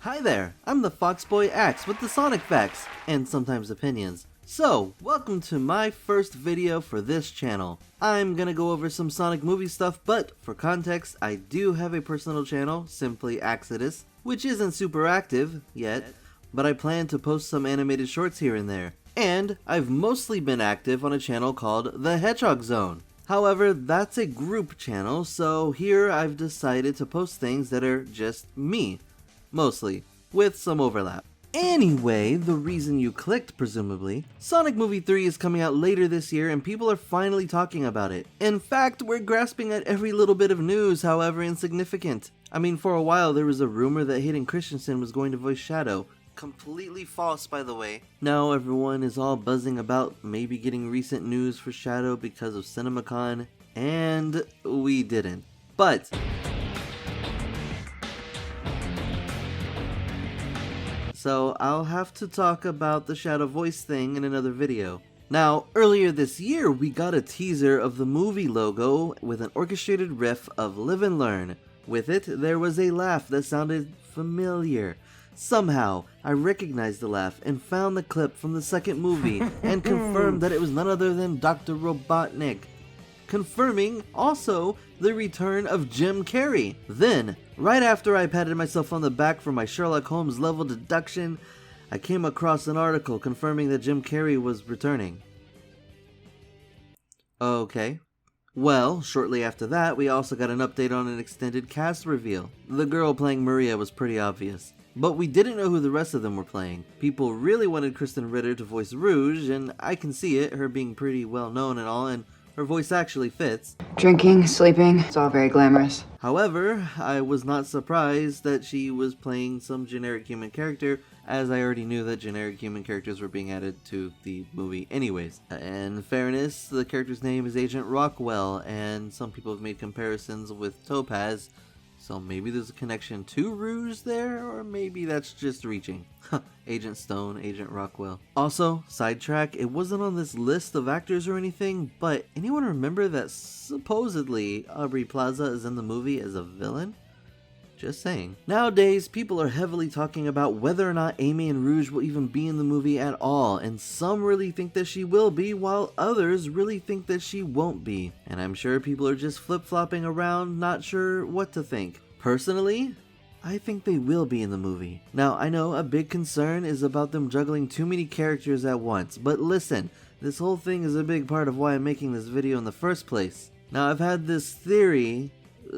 Hi there, I'm the Foxboy Axe with the Sonic Facts, and sometimes opinions. So, welcome to my first video for this channel. I'm gonna go over some Sonic movie stuff, but for context, I do have a personal channel, simply Axodus, which isn't super active yet, but I plan to post some animated shorts here and there. And I've mostly been active on a channel called The Hedgehog Zone. However, that's a group channel, so here I've decided to post things that are just me. Mostly, with some overlap. Anyway, the reason you clicked, presumably, Sonic Movie 3 is coming out later this year and people are finally talking about it. In fact, we're grasping at every little bit of news, however insignificant. I mean, for a while there was a rumor that Hayden Christensen was going to voice Shadow. Completely false, by the way. Now everyone is all buzzing about maybe getting recent news for Shadow because of CinemaCon, and we didn't. But so I'll have to talk about the Shadow voice thing in another video. Now, earlier this year, we got a teaser of the movie logo with an orchestrated riff of Live and Learn. With it, there was a laugh that sounded familiar. Somehow, I recognized the laugh and found the clip from the second movie and confirmed that it was none other than Dr. Robotnik. Confirming also the return of Jim Carrey. Then, right after I patted myself on the back for my Sherlock Holmes level deduction, I came across an article confirming that Jim Carrey was returning. Okay. Well, shortly after that, we also got an update on an extended cast reveal. The girl playing Maria was pretty obvious, but we didn't know who the rest of them were playing. People really wanted Kristen Ritter to voice Rouge, and I can see it, her being pretty well known and all, and her voice actually fits. Drinking, sleeping, it's all very glamorous. However, I was not surprised that she was playing some generic human character, as I already knew that generic human characters were being added to the movie anyways. In fairness, the character's name is Agent Rockwell, and some people have made comparisons with Topaz, so maybe there's a connection to Rouge there, or maybe that's just reaching. Agent Stone, Agent Rockwell. Also, sidetrack, it wasn't on this list of actors or anything, but anyone remember that supposedly Aubrey Plaza is in the movie as a villain? Just saying. Nowadays, people are heavily talking about whether or not Amy and Rouge will even be in the movie at all, and some really think that she will be, while others really think that she won't be. And I'm sure people are just flip-flopping around, not sure what to think. Personally, I think they will be in the movie. Now, I know a big concern is about them juggling too many characters at once, but listen, this whole thing is a big part of why I'm making this video in the first place. Now, I've had this theory,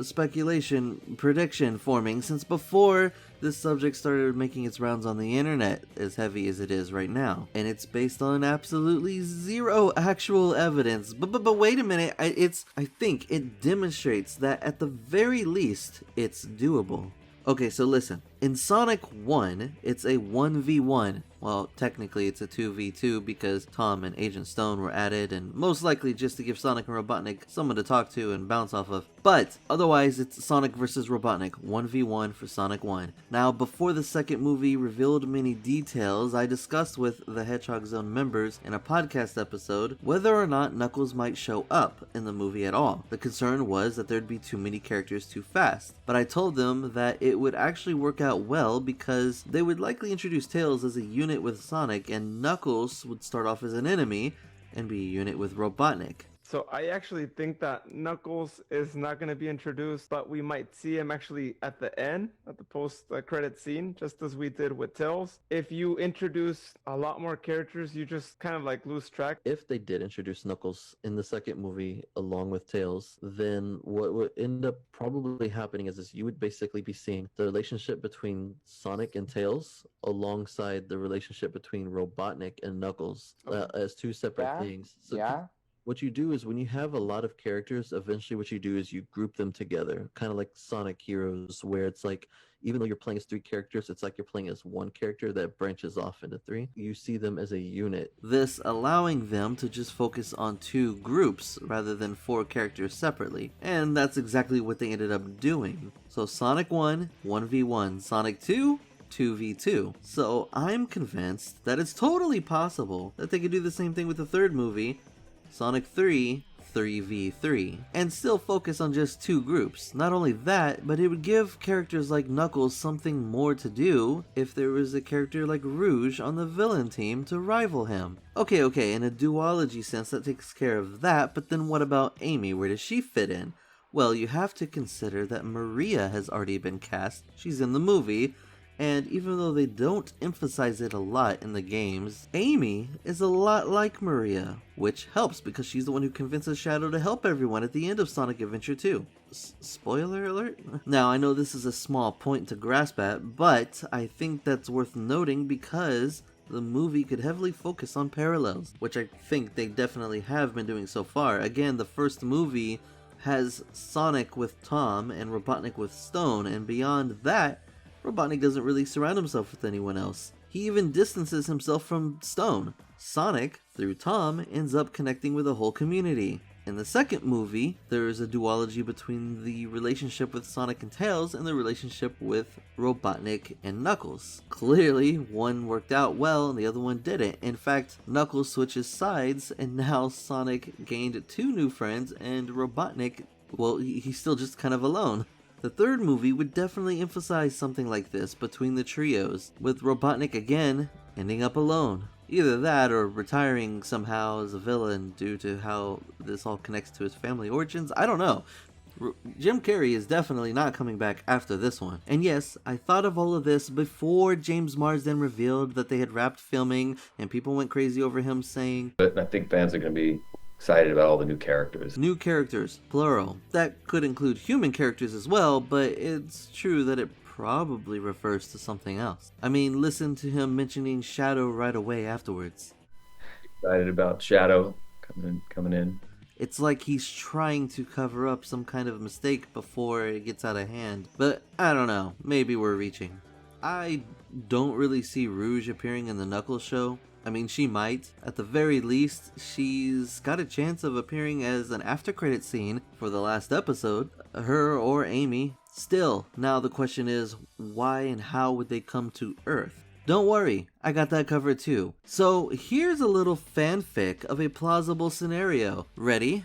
speculation, prediction forming since before this subject started making its rounds on the internet, as heavy as it is right now, and it's based on absolutely zero actual evidence. But wait a minute, I think it demonstrates that at the very least it's doable. Okay, so listen, in Sonic 1, it's a 1v1. Well, technically it's a 2v2 because Tom and Agent Stone were added, and most likely just to give Sonic and Robotnik someone to talk to and bounce off of. But otherwise, it's Sonic vs. Robotnik, 1v1 for Sonic 1. Now, before the second movie revealed many details, I discussed with the Hedgehog Zone members in a podcast episode whether or not Knuckles might show up in the movie at all. The concern was that there'd be too many characters too fast, but I told them that it would actually work out well because they would likely introduce Tails as a unit with Sonic, and Knuckles would start off as an enemy and be a unit with Robotnik. So I actually think that Knuckles is not going to be introduced, but we might see him actually at the end, at the post-credit scene, just as we did with Tails. If you introduce a lot more characters, you just kind of like lose track. If they did introduce Knuckles in the second movie along with Tails, then what would end up probably happening is you would basically be seeing the relationship between Sonic and Tails alongside the relationship between Robotnik and Knuckles as two separate things. So yeah. what you do is when you have a lot of characters, eventually what you do is you group them together, kind of like Sonic Heroes, where it's like, even though you're playing as 3 characters, it's like you're playing as one character that branches off into 3. You see them as a unit. This allowing them to just focus on 2 groups rather than 4 characters separately. And that's exactly what they ended up doing. So Sonic 1, 1v1. Sonic 2, 2v2. So I'm convinced that it's totally possible that they could do the same thing with the third movie, Sonic 3, 3v3 and still focus on just two groups. Not only that, but it would give characters like Knuckles something more to do if there was a character like Rouge on the villain team to rival him. Okay, in a duology sense that takes care of that, but then what about Amy? Where does she fit in? Well, you have to consider that Maria has already been cast. She's in the movie, and even though they don't emphasize it a lot in the games, Amy is a lot like Maria, which helps because she's the one who convinces Shadow to help everyone at the end of Sonic Adventure 2. Spoiler alert? Now, I know this is a small point to grasp at, but I think that's worth noting because the movie could heavily focus on parallels, which I think they definitely have been doing so far. Again, the first movie has Sonic with Tom and Robotnik with Stone, and beyond that, Robotnik doesn't really surround himself with anyone else. He even distances himself from Stone. Sonic, through Tom, ends up connecting with the whole community. In the second movie, there is a duology between the relationship with Sonic and Tails and the relationship with Robotnik and Knuckles. Clearly, one worked out well and the other one didn't. In fact, Knuckles switches sides and now Sonic gained two new friends and Robotnik, well, he's still just kind of alone. The third movie would definitely emphasize something like this between the trios, with Robotnik again ending up alone. Either that or retiring somehow as a villain due to how this all connects to his family origins. I don't know. Jim Carrey is definitely not coming back after this one. And yes, I thought of all of this before James Marsden revealed that they had wrapped filming and people went crazy over him saying, but I think fans are going to be excited about all the new characters. New characters, plural. That could include human characters as well, but it's true that it probably refers to something else. I mean, listen to him mentioning Shadow right away afterwards. Excited about Shadow coming in. It's like he's trying to cover up some kind of mistake before it gets out of hand. But I don't know, maybe we're reaching. I don't really see Rouge appearing in the Knuckles show. I mean, she might. At the very least, she's got a chance of appearing as an after-credit scene for the last episode, her or Amy. Still, now the question is, why and how would they come to Earth? Don't worry, I got that covered too. So here's a little fanfic of a plausible scenario. Ready?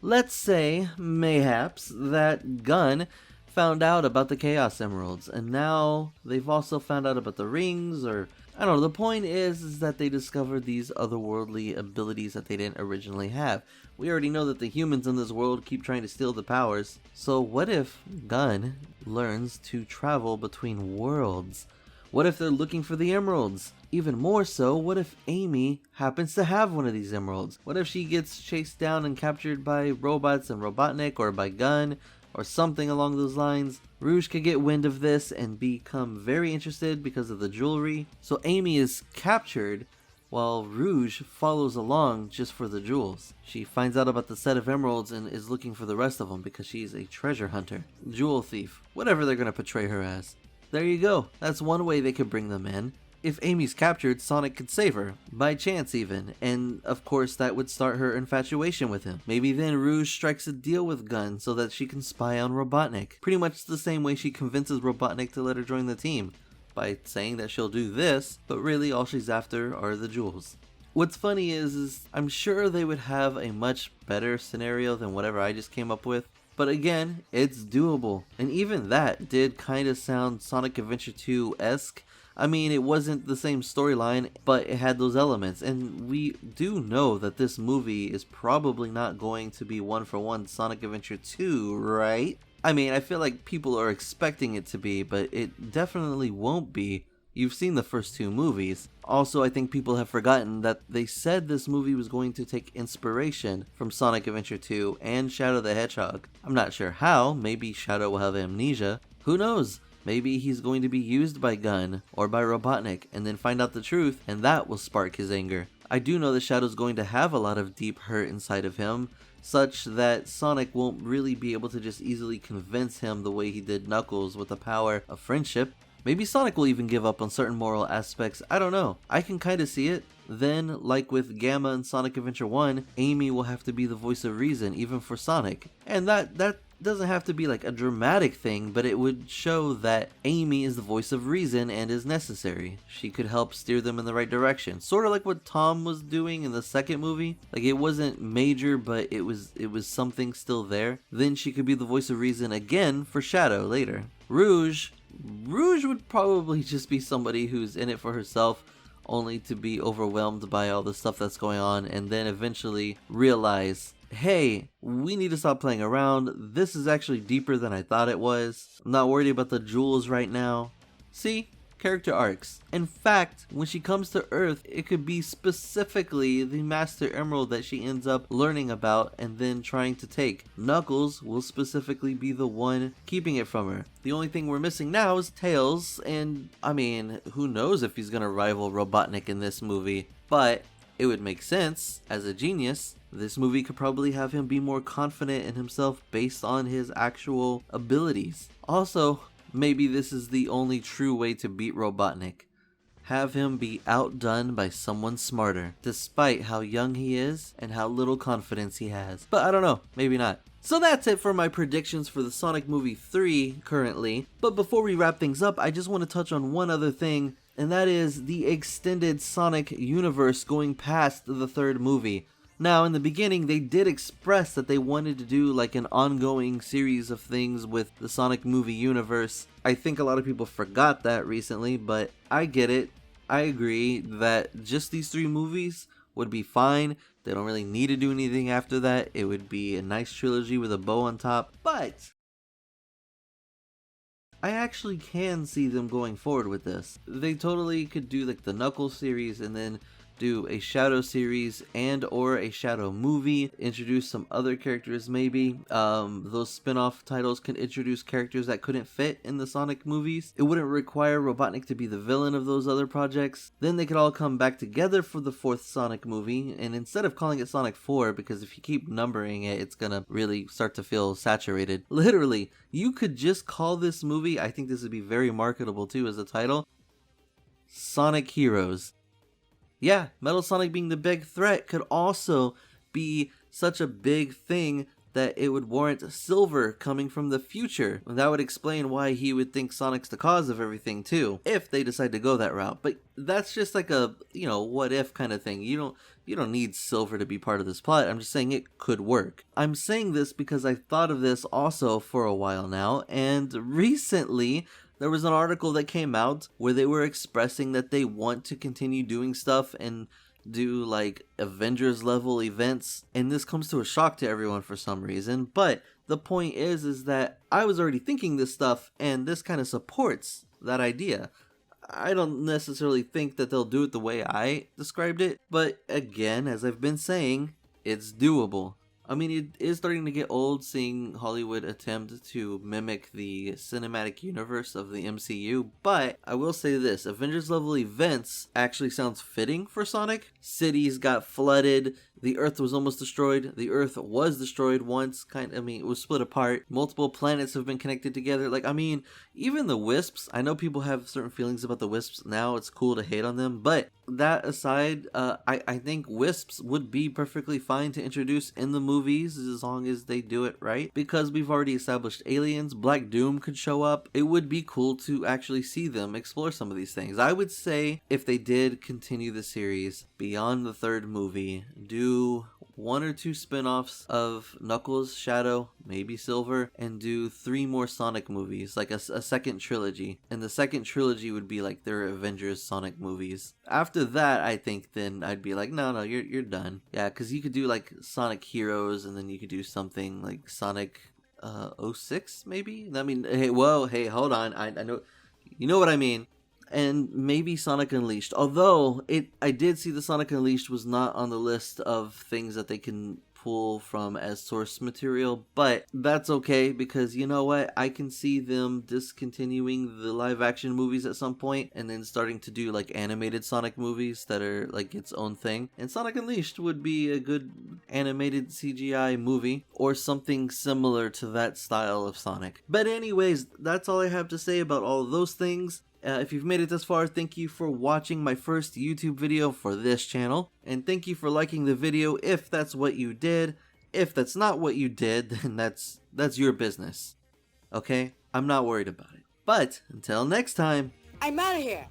Let's say, mayhaps, that Gun found out about the Chaos Emeralds, and now they've also found out about the rings, or I don't know. The point is that they discovered these otherworldly abilities that they didn't originally have. We already know that the humans in this world keep trying to steal the powers. So what if Gun learns to travel between worlds? What if they're looking for the emeralds? Even more so, what if Amy happens to have one of these emeralds? What if she gets chased down and captured by robots and Robotnik, or by Gun, or something along those lines? Rouge could get wind of this and become very interested because of the jewelry. So Amy is captured while Rouge follows along just for the jewels. She finds out about the set of emeralds and is looking for the rest of them because she's a treasure hunter, jewel thief, whatever they're going to portray her as. There you go. That's one way they could bring them in. If Amy's captured, Sonic could save her, by chance even, and of course that would start her infatuation with him. Maybe then Rouge strikes a deal with Gun so that she can spy on Robotnik, pretty much the same way she convinces Robotnik to let her join the team, by saying that she'll do this, but really all she's after are the jewels. What's funny is I'm sure they would have a much better scenario than whatever I just came up with. But again, it's doable, and even that did kind of sound Sonic Adventure 2-esque. I mean, it wasn't the same storyline, but it had those elements, and we do know that this movie is probably not going to be one-for-one Sonic Adventure 2, right? I mean, I feel like people are expecting it to be, but it definitely won't be. You've seen the first two movies. Also, I think people have forgotten that they said this movie was going to take inspiration from Sonic Adventure 2 and Shadow the Hedgehog. I'm not sure how. Maybe Shadow will have amnesia. Who knows? Maybe he's going to be used by Gun or by Robotnik and then find out the truth, and that will spark his anger. I do know that Shadow's going to have a lot of deep hurt inside of him, such that Sonic won't really be able to just easily convince him the way he did Knuckles with the power of friendship. Maybe Sonic will even give up on certain moral aspects. I don't know. I can kind of see it. Then, like with Gamma and Sonic Adventure 1, Amy will have to be the voice of reason even for Sonic. And that doesn't have to be like a dramatic thing, but it would show that Amy is the voice of reason and is necessary. She could help steer them in the right direction, sort of like what Tom was doing in the second movie. Like, it wasn't major, but it was something still there. Then she could be the voice of reason again for Shadow later. Rouge would probably just be somebody who's in it for herself, only to be overwhelmed by all the stuff that's going on, and then eventually realize, hey, we need to stop playing around. This is actually deeper than I thought it was. I'm not worried about the jewels right now. See? Character arcs. In fact, when she comes to Earth, it could be specifically the Master Emerald that she ends up learning about and then trying to take. Knuckles will specifically be the one keeping it from her. The only thing we're missing now is Tails, and I mean, who knows if he's gonna rival Robotnik in this movie, but it would make sense. As a genius, this movie could probably have him be more confident in himself based on his actual abilities. Also, maybe this is the only true way to beat Robotnik. Have him be outdone by someone smarter, despite how young he is and how little confidence he has. But I don't know, maybe not. So that's it for my predictions for the Sonic movie 3 currently. But before we wrap things up, I just want to touch on one other thing, and that is the extended Sonic universe going past the third movie. Now, in the beginning, they did express that they wanted to do like an ongoing series of things with the Sonic movie universe. I think a lot of people forgot that recently, but I get it. I agree that just these 3 movies would be fine. They don't really need to do anything after that. It would be a nice trilogy with a bow on top, but I actually can see them going forward with this. They totally could do like the Knuckles series and then do a Shadow series and or a Shadow movie, introduce some other characters maybe. Those spin-off titles can introduce characters that couldn't fit in the Sonic movies. It wouldn't require Robotnik to be the villain of those other projects. Then they could all come back together for the 4th Sonic movie, and instead of calling it Sonic 4, because if you keep numbering it, it's gonna really start to feel saturated. Literally, you could just call this movie, I think this would be very marketable too as a title, Sonic Heroes. Yeah, Metal Sonic being the big threat could also be such a big thing that it would warrant Silver coming from the future. And that would explain why he would think Sonic's the cause of everything too, if they decide to go that route. But that's just like a, what if kind of thing. You don't need Silver to be part of this plot. I'm just saying it could work. I'm saying this because I've thought of this also for a while now, and recently there was an article that came out where they were expressing that they want to continue doing stuff and do like Avengers level events, and this comes to a shock to everyone for some reason. But the point is that I was already thinking this stuff, and this kind of supports that idea. I don't necessarily think that they'll do it the way I described it, but again, as I've been saying, it's doable. I mean, it is starting to get old seeing Hollywood attempt to mimic the cinematic universe of the MCU, but I will say this, Avengers level events actually sounds fitting for Sonic. Cities got flooded, the Earth was almost destroyed, the Earth was destroyed once, it was split apart, multiple planets have been connected together, even the Wisps, I know people have certain feelings about the Wisps now, it's cool to hate on them, but that aside, I think Wisps would be perfectly fine to introduce in the movies as long as they do it right, because we've already established aliens. Black Doom could show up. It would be cool to actually see them explore some of these things. I would say if they did continue the series beyond the 3rd movie, do 1 or 2 spin-offs of Knuckles, Shadow, maybe Silver, and do 3 more Sonic movies, like a second trilogy. And the second trilogy would be like their Avengers Sonic movies. After that, I think then I'd be like, no, you're done. Yeah, because you could do like Sonic Heroes, and then you could do something like Sonic 06 maybe? Hey, hold on. I know, you know what I mean. And maybe Sonic Unleashed. Although, I did see the Sonic Unleashed was not on the list of things that they can pull from as source material, but that's okay, because you know what? I can see them discontinuing the live action movies at some point and then starting to do like animated Sonic movies that are like its own thing. And Sonic Unleashed would be a good animated CGI movie or something similar to that style of Sonic. But anyways, that's all I have to say about all of those things. If you've made it this far, thank you for watching my first YouTube video for this channel, and thank you for liking the video if that's what you did. If that's not what you did, then that's your business. Okay? I'm not worried about it. But until next time, I'm out of here.